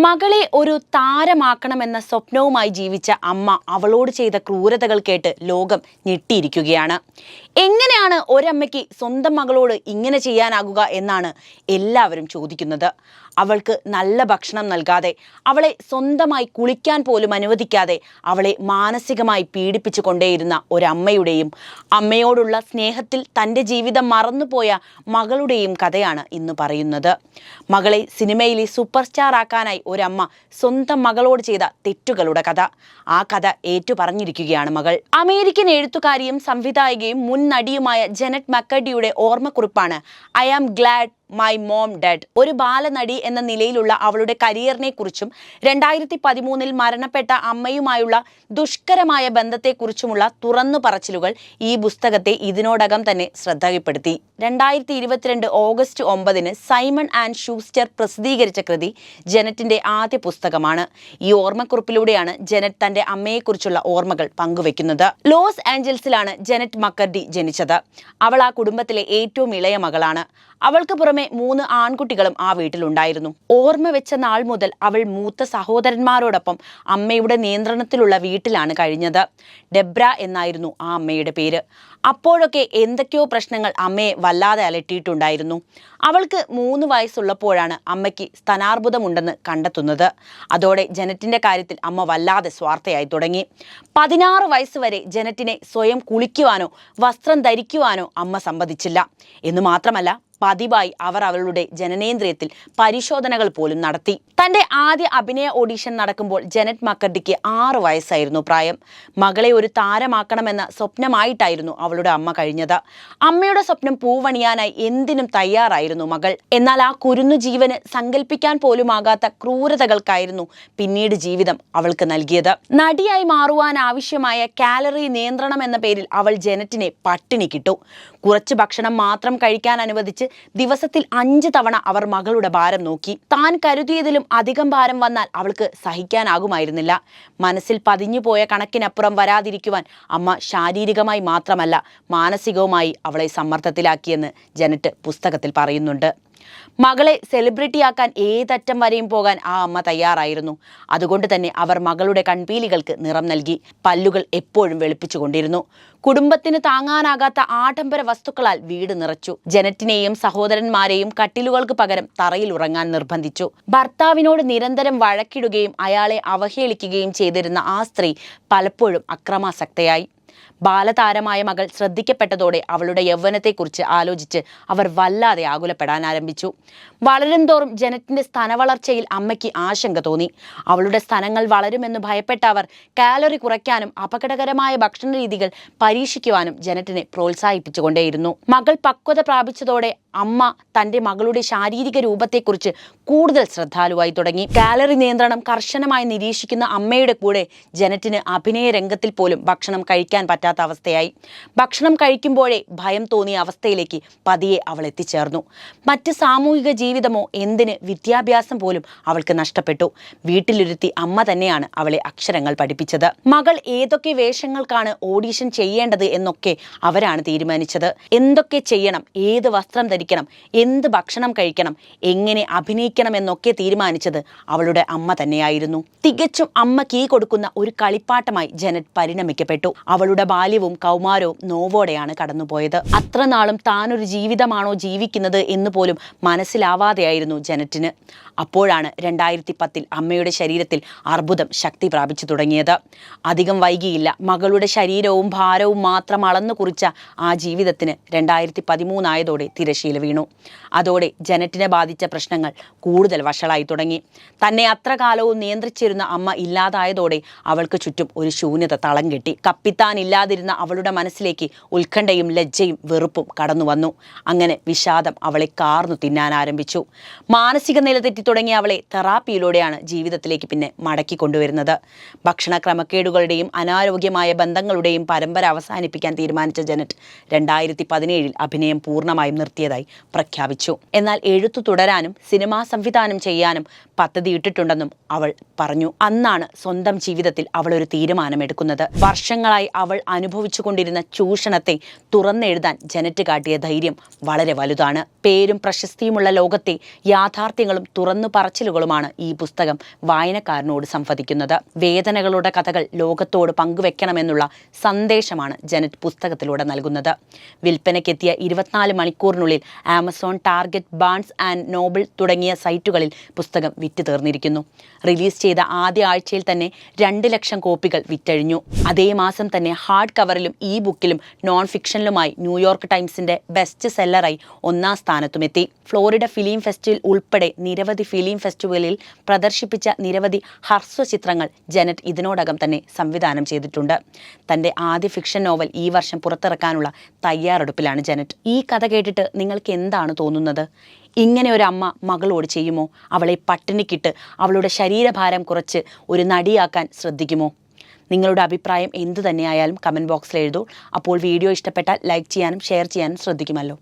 മകളെ ഒരു താരമാക്കണമെന്ന സ്വപ്നവുമായി ജീവിച്ച അമ്മ അവളോട് ചെയ്ത ക്രൂരതകൾ കേട്ട് ലോകം ഞെട്ടിയിരിക്കുകയാണ്. എങ്ങനെയാണ് ഒരമ്മയ്ക്ക് സ്വന്തം മകളോട് ഇങ്ങനെ ചെയ്യാനാകുക എന്നാണ് എല്ലാവരും ചോദിക്കുന്നത്. അവൾക്ക് നല്ല ഭക്ഷണം നൽകാതെ, അവളെ സ്വന്തമായി കുളിക്കാൻ പോലും അനുവദിക്കാതെ അവളെ മാനസികമായി പീഡിപ്പിച്ചു കൊണ്ടേയിരുന്ന ഒരമ്മയുടെയും അമ്മയോടുള്ള സ്നേഹത്തിൽ തൻ്റെ ജീവിതം മറന്നുപോയ മകളുടെയും കഥയാണ് ഇന്ന് പറയുന്നത്. മകളെ സിനിമയിലെ സൂപ്പർ സ്റ്റാർ ആക്കാനായി ഒരമ്മ സ്വന്തം മകളോട് ചെയ്ത തെറ്റുകളുടെ കഥ. ആ കഥ ഏറ്റുപറഞ്ഞിരിക്കുകയാണ് മകൾ. അമേരിക്കൻ എഴുത്തുകാരിയും സംവിധായകയും മുൻ നടിയുമായ ജെനറ്റ് മക്കർഡിയുടെ ഓർമ്മക്കുറിപ്പാണ് I am glad my mom dead. ഒരു ബാലനടി എന്ന നിലയിലുള്ള അവളുടെ കരിയറിനെ കുറിച്ചും 2013 മരണപ്പെട്ട അമ്മയുമായുള്ള ദുഷ്കരമായ ബന്ധത്തെക്കുറിച്ചുമുള്ള തുറന്നു പറച്ചിലുകൾ ഈ പുസ്തകത്തെ ഇതിനോടകം തന്നെ ശ്രദ്ധയിൽപ്പെടുത്തി. 2022 ഓഗസ്റ്റ് 9 സൈമൺ ആൻഡ് ഷൂസ്റ്റർ പ്രസിദ്ധീകരിച്ച കൃതി ജെനറ്റിന്റെ ആദ്യ പുസ്തകമാണ്. ഈ ഓർമ്മക്കുറിപ്പിലൂടെയാണ് ജെനറ്റ് തന്റെ അമ്മയെക്കുറിച്ചുള്ള ഓർമ്മകൾ പങ്കുവെക്കുന്നത്. ലോസ് ആഞ്ചൽസിലാണ് ജെനറ്റ് മക്കർഡി ജനിച്ചത്. അവൾ ആ കുടുംബത്തിലെ ഏറ്റവും ഇളയ മകളാണ്. അവൾക്ക് പുറമെ 3 ആൺകുട്ടികളും ആ വീട്ടിലുണ്ടായിരുന്നു. ഓർമ്മ വെച്ച നാൾ മുതൽ അവൾ മൂത്ത സഹോദരന്മാരോടൊപ്പം അമ്മയുടെ നിയന്ത്രണത്തിലുള്ള വീട്ടിലാണ് കഴിഞ്ഞത്. ഡെബ്ര എന്നായിരുന്നു ആ അമ്മയുടെ പേര്. അപ്പോഴൊക്കെ എന്തൊക്കെയോ പ്രശ്നങ്ങൾ അമ്മയെ വല്ലാതെ അലട്ടിയിട്ടുണ്ടായിരുന്നു. അവൾക്ക് 3 വയസ്സുള്ളപ്പോഴാണ് അമ്മയ്ക്ക് സ്തനാർബുദമുണ്ടെന്ന് കണ്ടെത്തുന്നത്. അതോടെ ജെനറ്റിന്റെ കാര്യത്തിൽ അമ്മ വല്ലാതെ സ്വാർത്ഥയായി തുടങ്ങി. 16 വയസ്സ് വരെ ജെനറ്റിനെ സ്വയം കുളിക്കുവാനോ വസ്ത്രം ധരിക്കുവാനോ അമ്മ സമ്മതിച്ചില്ല. എന്ന് മാത്രമല്ല, പതിവായി അവർ അവളുടെ ജനനേന്ദ്രിയത്തിൽ പരിശോധനകൾ പോലും നടത്തി. തന്റെ ആദ്യ അഭിനയ ഓഡിഷൻ നടക്കുമ്പോൾ ജെനറ്റ് മക്കർഡിക്ക് 6 വയസ്സായിരുന്നു പ്രായം. മകളെ ഒരു താരമാക്കണമെന്ന സ്വപ്നമായിട്ടായിരുന്നു അവളുടെ അമ്മ കഴിഞ്ഞത്. അമ്മയുടെ സ്വപ്നം പൂവണിയാനായി എന്തിനും തയ്യാറായിരുന്നു മകൾ. എന്നാൽ ആ കുരുന്നു ജീവന് സങ്കല്പിക്കാൻ പോലുമാകാത്ത ക്രൂരതകൾക്കായിരുന്നു പിന്നീട് ജീവിതം അവൾക്ക് നൽകിയത്. നടിയായി മാറുവാൻ ആവശ്യമായ കാലറി നിയന്ത്രണം എന്ന പേരിൽ അവൾ ജെനറ്റിനെ പട്ടിണി കിട്ടു. കുറച്ച് ഭക്ഷണം മാത്രം കഴിക്കാൻ അനുവദിച്ച് ദിവസത്തിൽ 5 തവണ അവർ മകളുടെ ഭാരം നോക്കി. താൻ കരുതിയതിലും അധികം ഭാരം വന്നാൽ അവൾക്ക് സഹിക്കാനാകുമായിരുന്നില്ല. മനസ്സിൽ പതിഞ്ഞുപോയ കണക്കിനപ്പുറം വരാതിരിക്കുവാൻ അമ്മ ശാരീരികമായി മാത്രമല്ല മാനസികവുമായി അവളെ സമ്മർദ്ദത്തിലാക്കിയെന്ന് ജെനറ്റ് പുസ്തകത്തിൽ പറയുന്നുണ്ട്. മകളെ സെലിബ്രിറ്റിയാക്കാൻ ഏതറ്റം വരെയും പോകാൻ ആ അമ്മ തയ്യാറായിരുന്നു. അതുകൊണ്ട് തന്നെ അവർ മകളുടെ കൺപീലികൾക്ക് നിറം നൽകി. പല്ലുകൾ എപ്പോഴും വെളുപ്പിച്ചുകൊണ്ടിരുന്നു. കുടുംബത്തിന് താങ്ങാനാകാത്ത ആഡംബര വസ്തുക്കളാൽ വീട് നിറച്ചു. ജെനറ്റിനെയും സഹോദരന്മാരെയും കട്ടിലുകൾക്ക് പകരം തറയിൽ ഉറങ്ങാൻ നിർബന്ധിച്ചു. ഭർത്താവിനോട് നിരന്തരം വഴക്കിടുകയും അയാളെ അവഹേളിക്കുകയും ചെയ്തിരുന്ന ആ സ്ത്രീ പലപ്പോഴും അക്രമാസക്തയായി. ബാലതാരമായ മകൾ ശ്രദ്ധിക്കപ്പെട്ടതോടെ അവളുടെ യൗവനത്തെക്കുറിച്ച് ആലോചിച്ച് അവർ വല്ലാതെ ആകുലപ്പെടാൻ ആരംഭിച്ചു. വളരും തോറും ജെനറ്റിന്റെ സ്തനവളർച്ചയിൽ അമ്മയ്ക്ക് ആശങ്ക തോന്നി. അവളുടെ സ്തനങ്ങൾ വളരുമെന്ന് ഭയപ്പെട്ട അവർ കാലറി കുറയ്ക്കാനും അപകടകരമായ ഭക്ഷണ രീതികൾ പരീക്ഷിക്കുവാനും ജെനറ്റിനെ പ്രോത്സാഹിപ്പിച്ചുകൊണ്ടേയിരുന്നു. മകൾ പക്വത പ്രാപിച്ചതോടെ അമ്മ തന്റെ മകളുടെ ശാരീരിക രൂപത്തെക്കുറിച്ച് കൂടുതൽ ശ്രദ്ധാലുവായി തുടങ്ങി. കാലറി നിയന്ത്രണം കർശനമായി നിരീക്ഷിക്കുന്ന അമ്മയുടെ കൂടെ ജെനറ്റിന് അഭിനയ രംഗത്തിൽ പോലും ഭക്ഷണം കഴിക്കാൻ പറ്റാത്ത അവസ്ഥയായി. ഭക്ഷണം കഴിക്കുമ്പോഴേ ഭയം തോന്നിയ അവസ്ഥയിലേക്ക് പതിയെ അവൾ എത്തിച്ചേർന്നു. മറ്റ് സാമൂഹിക ജീവിതമോ എന്തിന് വിദ്യാഭ്യാസം പോലും അവൾക്ക് നഷ്ടപ്പെട്ടു. വീട്ടിലിരുത്തി അമ്മ തന്നെയാണ് അവളെ അക്ഷരങ്ങൾ പഠിപ്പിച്ചത്. മകൾ ഏതൊക്കെ വേഷങ്ങൾക്കാണ് ഓഡിഷൻ ചെയ്യേണ്ടത് എന്നൊക്കെ അവരാണ് തീരുമാനിച്ചത്. എന്തൊക്കെ ചെയ്യണം, ഏത് വസ്ത്രം ധരിക്കണം, എന്ത് ഭക്ഷണം കഴിക്കണം, എങ്ങനെ അഭിനയിക്കണം എന്നൊക്കെ തീരുമാനിച്ചത് അവളുടെ അമ്മ തന്നെയായിരുന്നു. തികച്ചും അമ്മ കീ കൊടുക്കുന്ന ഒരു കളിപ്പാട്ടമായി ജെനറ്റ് പരിണമിക്കപ്പെട്ടു. അവളുടെ ബാല്യവും കൗമാരവും നോവോടെയാണ് കടന്നുപോയത്. അത്ര നാളും താനൊരു ജീവിതമാണോ ജീവിക്കുന്നത് എന്ന് പോലും മനസ്സിലാവാതെയായിരുന്നു ജെനറ്റിന്. അപ്പോഴാണ് 2010 അമ്മയുടെ ശരീരത്തിൽ അർബുദം ശക്തി പ്രാപിച്ചു തുടങ്ങിയത്. അധികം വൈകിയില്ല. മകളുടെ ശരീരവും ഭാരവും മാത്രം അളന്നു കുറിച്ച ആ ജീവിതത്തിന് 2013 ആയതോടെ തിരശീല വീണു. അതോടെ ജെനറ്റിനെ ബാധിച്ച പ്രശ്നങ്ങൾ കൂടുതൽ വഷളായി തുടങ്ങി. തന്നെ അത്ര കാലവും നിയന്ത്രിച്ചിരുന്ന അമ്മ ഇല്ലാതായതോടെ അവൾക്ക് ചുറ്റും ഒരു ശൂന്യത തളം കെട്ടി. കപ്പിത്താനില്ലാതിരുന്ന അവളുടെ മനസ്സിലേക്ക് ഉത്കണ്ഠയും ലജ്ജയും വെറുപ്പും കടന്നു വന്നു. അങ്ങനെ വിഷാദം അവളെ കാർന്നു തിന്നാൻ ആരംഭിച്ചു. മാനസിക നില തെറ്റി തുടങ്ങിയ അവളെ തെറാപ്പിയിലൂടെയാണ് ജീവിതത്തിലേക്ക് പിന്നെ മടക്കി കൊണ്ടുവരുന്നത്. ഭക്ഷണ ക്രമക്കേടുകളുടെയും അനാരോഗ്യമായ ബന്ധങ്ങളുടെയും പരമ്പര അവസാനിപ്പിക്കാൻ തീരുമാനിച്ച ജെനറ്റ് 2017 അഭിനയം പൂർണ്ണമായും നിർത്തിയതായി പ്രഖ്യാപിച്ചു. എന്നാൽ എഴുത്തു തുടരാനും സിനിമാ സംവിധാനം ചെയ്യാനും പദ്ധതിയിട്ടിട്ടുണ്ടെന്നും അവൾ പറഞ്ഞു. അന്നാണ് സ്വന്തം ജീവിതത്തിൽ അവൾ ഒരു തീരുമാനമെടുക്കുന്നത്. വർഷങ്ങളായി അവൾ അനുഭവിച്ചുകൊണ്ടിരുന്ന ചൂഷണത്തെ തുറന്നെഴുതാൻ ജനറ്റ് കാട്ടിയ ധൈര്യം വളരെ വലുതാണ്. പേരും പ്രശസ്തിയുമുള്ള ലോകത്തെ യാഥാർത്ഥ്യങ്ങളും തുറന്നു പറച്ചിലുകളുമാണ് ഈ പുസ്തകം വായനക്കാരനോട് സംവദിക്കുന്നത്. വേദനകളുടെ കഥകൾ ലോകത്തോട് പങ്കുവെക്കണമെന്നുള്ള സന്ദേശമാണ് ജനറ്റ് പുസ്തകത്തിലൂടെ നൽകുന്നത്. വിൽപ്പനയ്ക്കെത്തിയ 24 മണിക്കൂറിനുള്ളിൽ Amazon, target, Barnes and Noble തുടങ്ങിയ സൈറ്റുകളിൽ പുസ്തകം വിറ്റ് തീർന്നിരിക്കുന്നു. റിലീസ് ചെയ്ത ആദ്യ ആഴ്ചയിൽ തന്നെ 2 ലക്ഷം കോപ്പികൾ വിറ്റഴിഞ്ഞു. അതേ മാസം തന്നെ ഹാർഡ് കവറിലും ഇ ബുക്കിലും നോൺ ഫിക്ഷനിലുമായി ന്യൂയോർക്ക് ടൈംസിന്റെ ബെസ്റ്റ് സെല്ലറായി 1ാം സ്ഥാനത്തുമെത്തി. ഫ്ലോറിഡ ഫിലിം ഫെസ്റ്റിവൽ ഉൾപ്പെടെ നിരവധി ഫിലിം ഫെസ്റ്റിവലിൽ പ്രദർശിപ്പിച്ച നിരവധി ഹ്രസ്വചിത്രങ്ങൾ ജനറ്റ് ഇതിനോടകം തന്നെ സംവിധാനം ചെയ്തിട്ടുണ്ട്. തൻ്റെ ആദ്യ ഫിക്ഷൻ നോവൽ ഈ വർഷം പുറത്തിറക്കാനുള്ള തയ്യാറെടുപ്പിലാണ് ജനറ്റ്. ഈ കഥ കേട്ടിട്ട് നിങ്ങൾക്ക് എന്താണ് തോന്നുന്നത്? ഇങ്ങനെ ഒരു അമ്മ മകളോട് ചെയ്യുമോ? അവളെ പട്ടിണിക്കിട്ട് അവളുടെ ശരീരഭാരം കുറച്ച് ഒരു നടിയാക്കാൻ ശ്രദ്ധിക്കുമോ? നിങ്ങളുടെ അഭിപ്രായം എന്തു തന്നെയായാലും കമൻറ്റ് ബോക്സിൽ എഴുതൂ. അപ്പോൾ വീഡിയോ ഇഷ്ടപ്പെട്ടാൽ ലൈക്ക് ചെയ്യാനും ഷെയർ ചെയ്യാനും ശ്രദ്ധിക്കുമല്ലോ.